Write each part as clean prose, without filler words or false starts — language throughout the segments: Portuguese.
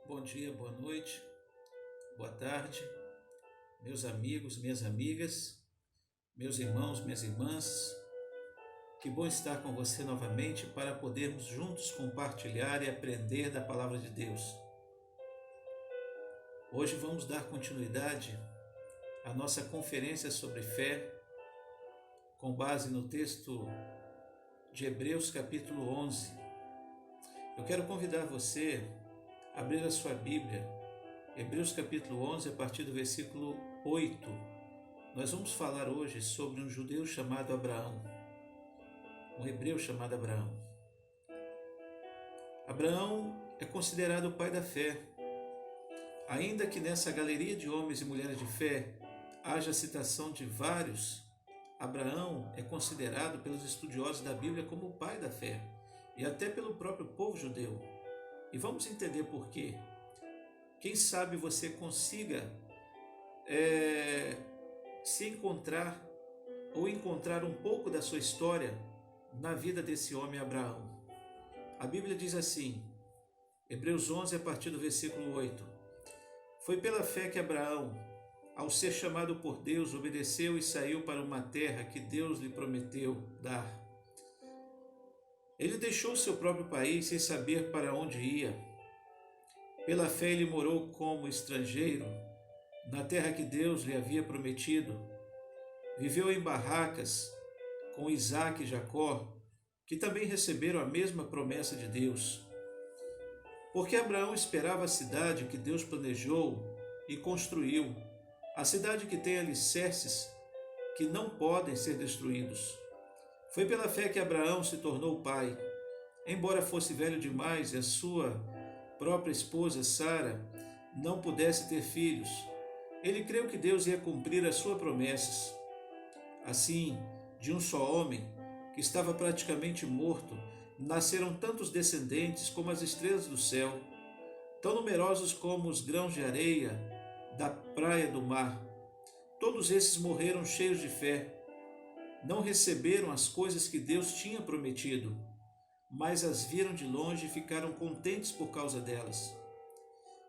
Bom dia, boa noite, boa tarde, meus amigos, minhas amigas, meus irmãos, minhas irmãs. Que bom estar com você novamente para podermos juntos compartilhar e aprender da Palavra de Deus. Hoje vamos dar continuidade à nossa conferência sobre fé, com base no texto de Hebreus capítulo 11. Eu quero convidar você a abrir a sua Bíblia, Hebreus capítulo 11, a partir do versículo 8. Nós vamos falar hoje sobre um judeu chamado Abraão, um hebreu chamado Abraão. Abraão é considerado o pai da fé, ainda que nessa galeria de homens e mulheres de fé haja citação de vários. Abraão é considerado pelos estudiosos da Bíblia como o pai da fé, e até pelo próprio povo judeu. E vamos entender por quê. Quem sabe você consiga se encontrar ou encontrar um pouco da sua história na vida desse homem Abraão. A Bíblia diz assim, Hebreus 11, a partir do versículo 8. Foi pela fé que Abraão, ao ser chamado por Deus, obedeceu e saiu para uma terra que Deus lhe prometeu dar. Ele deixou seu próprio país sem saber para onde ia. Pela fé ele morou como estrangeiro na terra que Deus lhe havia prometido. Viveu em barracas com Isaque e Jacó, que também receberam a mesma promessa de Deus. Porque Abraão esperava a cidade que Deus planejou e construiu, a cidade que tem alicerces que não podem ser destruídos. Foi pela fé que Abraão se tornou pai, embora fosse velho demais e a sua própria esposa Sara não pudesse ter filhos. Ele creu que Deus ia cumprir as suas promessas. Assim, de um só homem, que estava praticamente morto, nasceram tantos descendentes como as estrelas do céu, tão numerosos como os grãos de areia da praia do mar. Todos esses morreram cheios de fé. Não receberam as coisas que Deus tinha prometido, mas as viram de longe e ficaram contentes por causa delas.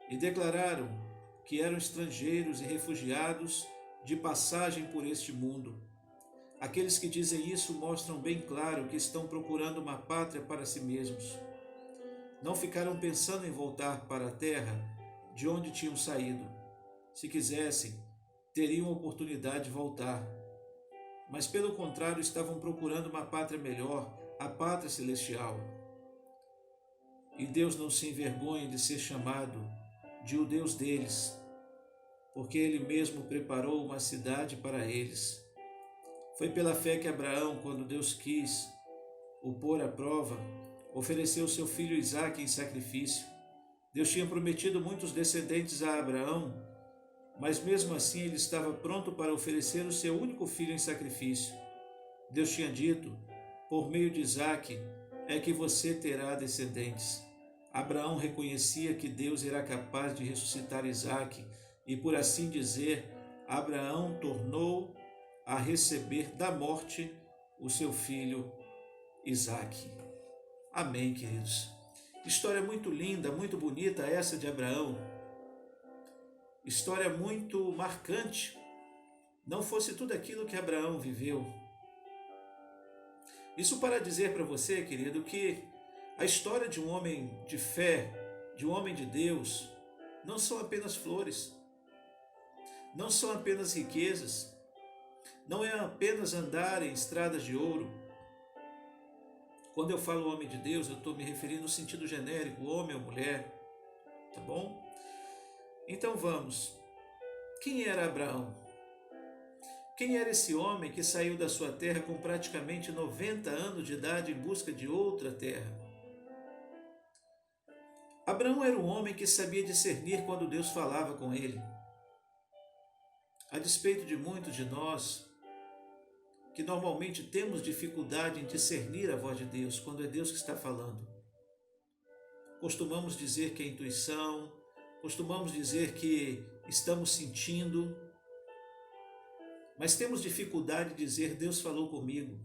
E declararam que eram estrangeiros e refugiados de passagem por este mundo. Aqueles que dizem isso mostram bem claro que estão procurando uma pátria para si mesmos. Não ficaram pensando em voltar para a terra de onde tinham saído. Se quisessem, teriam a oportunidade de voltar. Mas pelo contrário, estavam procurando uma pátria melhor, a pátria celestial. E Deus não se envergonha de ser chamado de o Deus deles, porque Ele mesmo preparou uma cidade para eles. Foi pela fé que Abraão, quando Deus quis o pôr à prova, ofereceu seu filho Isaque em sacrifício. Deus tinha prometido muitos descendentes a Abraão, mas mesmo assim ele estava pronto para oferecer o seu único filho em sacrifício. Deus tinha dito, por meio de Isaque, é que você terá descendentes. Abraão reconhecia que Deus era capaz de ressuscitar Isaque, e por assim dizer, Abraão tornou a receber da morte o seu filho Isaque. Amém, queridos. História muito linda, muito bonita essa de Abraão. História muito marcante. Não fosse tudo aquilo que Abraão viveu. Isso para dizer para você, querido, que a história de um homem de fé, de um homem de Deus, não são apenas flores, não são apenas riquezas, não é apenas andar em estradas de ouro. Quando eu falo homem de Deus, eu estou me referindo no sentido genérico, homem ou mulher, tá bom? Então vamos. Quem era Abraão? Quem era esse homem que saiu da sua terra com praticamente 90 anos de idade em busca de outra terra? Abraão era um homem que sabia discernir quando Deus falava com ele. A despeito de muitos de nós, que normalmente temos dificuldade em discernir a voz de Deus, quando é Deus que está falando. Costumamos dizer que é intuição, costumamos dizer que estamos sentindo, mas temos dificuldade de dizer Deus falou comigo,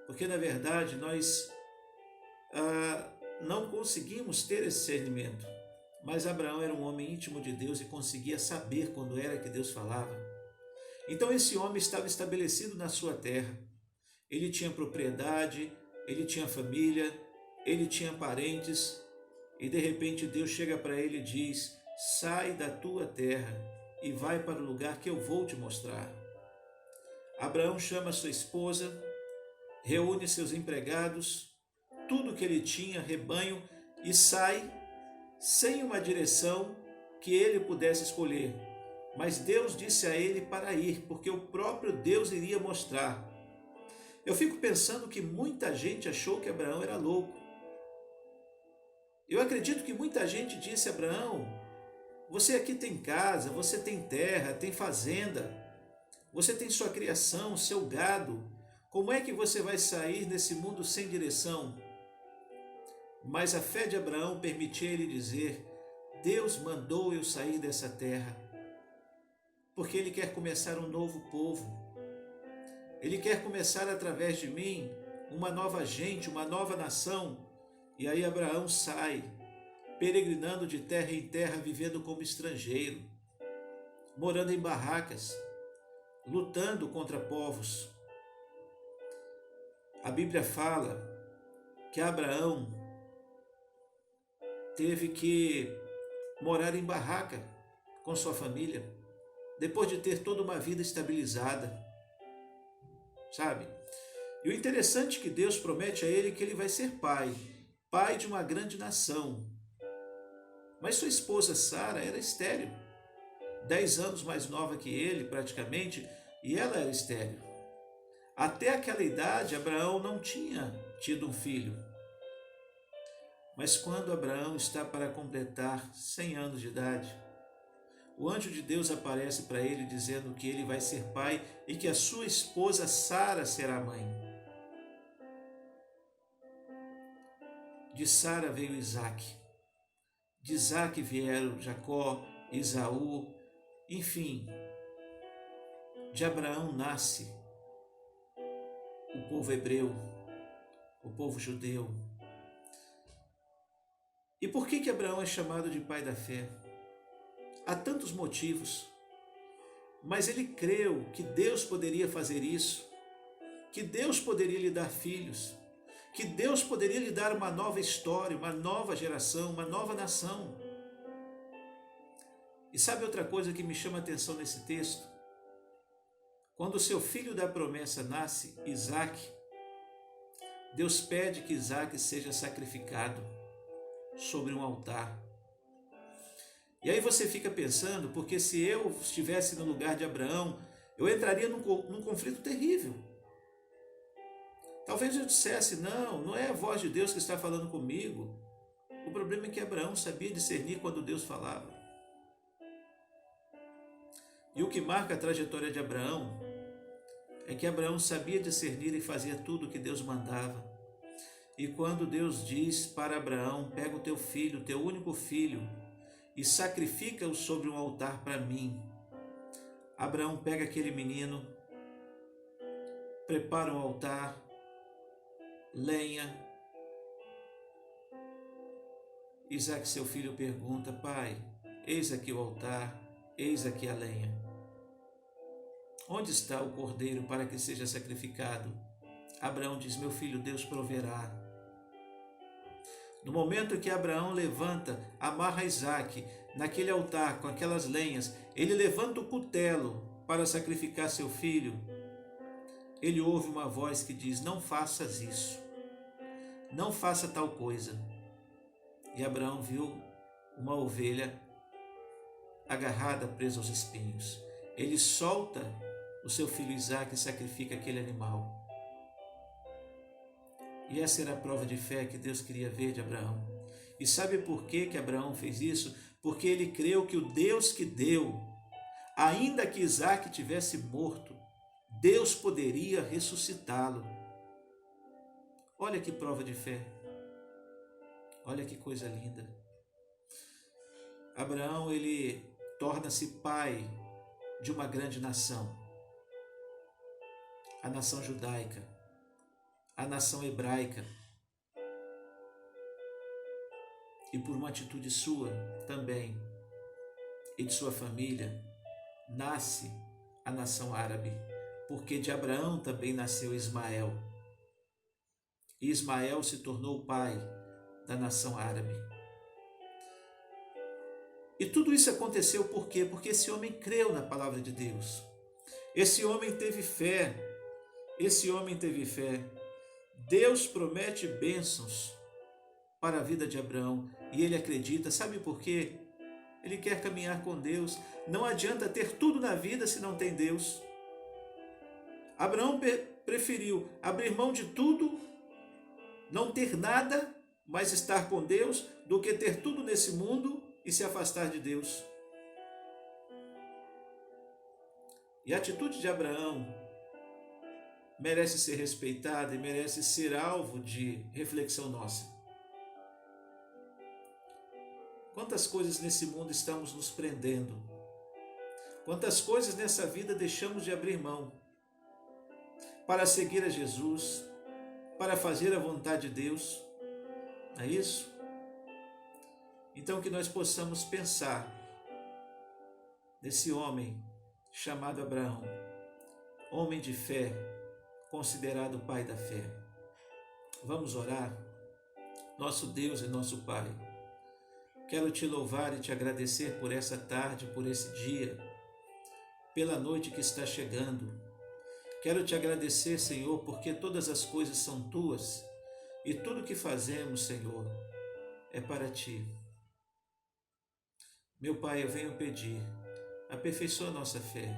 porque na verdade nós não conseguimos ter esse discernimento. Mas Abraão era um homem íntimo de Deus e conseguia saber quando era que Deus falava. Então esse homem estava estabelecido na sua terra. Ele tinha propriedade, ele tinha família, ele tinha parentes, e de repente Deus chega para ele e diz: sai da tua terra e vai para o lugar que eu vou te mostrar. Abraão chama sua esposa, reúne seus empregados, tudo que ele tinha, rebanho, e sai sem uma direção que ele pudesse escolher. Mas Deus disse a ele para ir, porque o próprio Deus iria mostrar. Eu fico pensando que muita gente achou que Abraão era louco. Eu acredito que muita gente disse a Abraão: você aqui tem casa, você tem terra, tem fazenda, você tem sua criação, seu gado. Como é que você vai sair nesse mundo sem direção? Mas a fé de Abraão permitia ele dizer: Deus mandou eu sair dessa terra, porque Ele quer começar um novo povo. Ele quer começar através de mim uma nova gente, uma nova nação. E aí Abraão sai, peregrinando de terra em terra, vivendo como estrangeiro, morando em barracas, lutando contra povos. A Bíblia fala que Abraão teve que morar em barraca com sua família, depois de ter toda uma vida estabilizada, sabe? E o interessante é que Deus promete a ele que ele vai ser pai de uma grande nação. Mas sua esposa Sara era estéril, 10 anos mais nova que ele praticamente, e ela era estéril. Até aquela idade Abraão não tinha tido um filho. Mas quando Abraão está para completar 100 anos de idade, o anjo de Deus aparece para ele dizendo que ele vai ser pai e que a sua esposa Sara será mãe. De Sara veio Isaque. De Isaque vieram Jacó, Esaú, enfim. De Abraão nasce o povo hebreu, o povo judeu. E por que Abraão é chamado de pai da fé? Há tantos motivos, mas ele creu que Deus poderia fazer isso, que Deus poderia lhe dar filhos, que Deus poderia lhe dar uma nova história, uma nova geração, uma nova nação. E sabe outra coisa que me chama a atenção nesse texto? Quando o seu filho da promessa nasce, Isaque, Deus pede que Isaque seja sacrificado sobre um altar. E aí você fica pensando, porque se eu estivesse no lugar de Abraão, eu entraria num conflito terrível. Talvez eu dissesse: não é a voz de Deus que está falando comigo. O problema é que Abraão sabia discernir quando Deus falava. E o que marca a trajetória de Abraão é que Abraão sabia discernir e fazia tudo o que Deus mandava. E quando Deus diz para Abraão: pega o teu filho, teu único filho, e sacrifica-o sobre um altar para mim. Abraão pega aquele menino, prepara um altar, lenha. Isaque, seu filho, pergunta: pai, eis aqui o altar, eis aqui a lenha. Onde está o cordeiro para que seja sacrificado? Abraão diz: meu filho, Deus proverá. No momento que Abraão levanta, amarra Isaque naquele altar com aquelas lenhas, ele levanta o cutelo para sacrificar seu filho. Ele ouve uma voz que diz: não faças isso, não faça tal coisa. E Abraão viu uma ovelha agarrada, presa aos espinhos. Ele solta o seu filho Isaque e sacrifica aquele animal. E essa era a prova de fé que Deus queria ver de Abraão. E sabe por que Abraão fez isso? Porque ele creu que o Deus que deu, ainda que Isaque tivesse morto, Deus poderia ressuscitá-lo. Olha que prova de fé. Olha que coisa linda. Abraão, ele torna-se pai de uma grande nação. A nação judaica, a nação hebraica. e por uma atitude sua também e de sua família, nasce a nação árabe, porque de Abraão também nasceu Ismael. E Ismael se tornou o pai da nação árabe. E tudo isso aconteceu por quê? Porque esse homem creu na palavra de Deus. Esse homem teve fé. Esse homem teve fé. Deus promete bênçãos para a vida de Abraão e ele acredita. Sabe por quê? Ele quer caminhar com Deus. Não adianta ter tudo na vida se não tem Deus. Abraão preferiu abrir mão de tudo, não ter nada, mas estar com Deus, do que ter tudo nesse mundo e se afastar de Deus. E a atitude de Abraão merece ser respeitada e merece ser alvo de reflexão nossa. Quantas coisas nesse mundo estamos nos prendendo? Quantas coisas nessa vida deixamos de abrir mão para seguir a Jesus, para fazer a vontade de Deus? Não é isso? Então que nós possamos pensar nesse homem chamado Abraão, homem de fé, considerado o pai da fé. Vamos orar? Nosso Deus e nosso Pai, quero te louvar e te agradecer por essa tarde, por esse dia, pela noite que está chegando. Quero te agradecer, Senhor, porque todas as coisas são tuas e tudo que fazemos, Senhor, é para ti. Meu Pai, eu venho pedir, aperfeiçoa a nossa fé,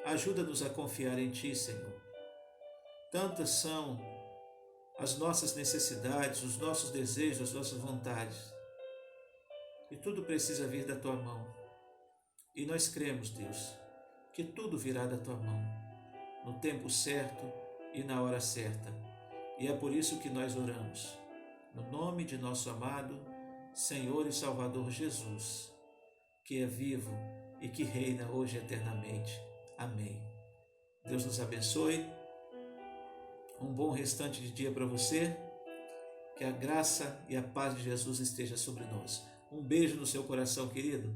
ajuda-nos a confiar em ti, Senhor. Tantas são as nossas necessidades, os nossos desejos, as nossas vontades, e tudo precisa vir da tua mão. E nós cremos, Deus, que tudo virá da tua mão, no tempo certo e na hora certa. E é por isso que nós oramos, no nome de nosso amado Senhor e Salvador Jesus, que é vivo e que reina hoje eternamente. Amém. Deus nos abençoe. Um bom restante de dia para você. Que a graça e a paz de Jesus esteja sobre nós. Um beijo no seu coração, querido.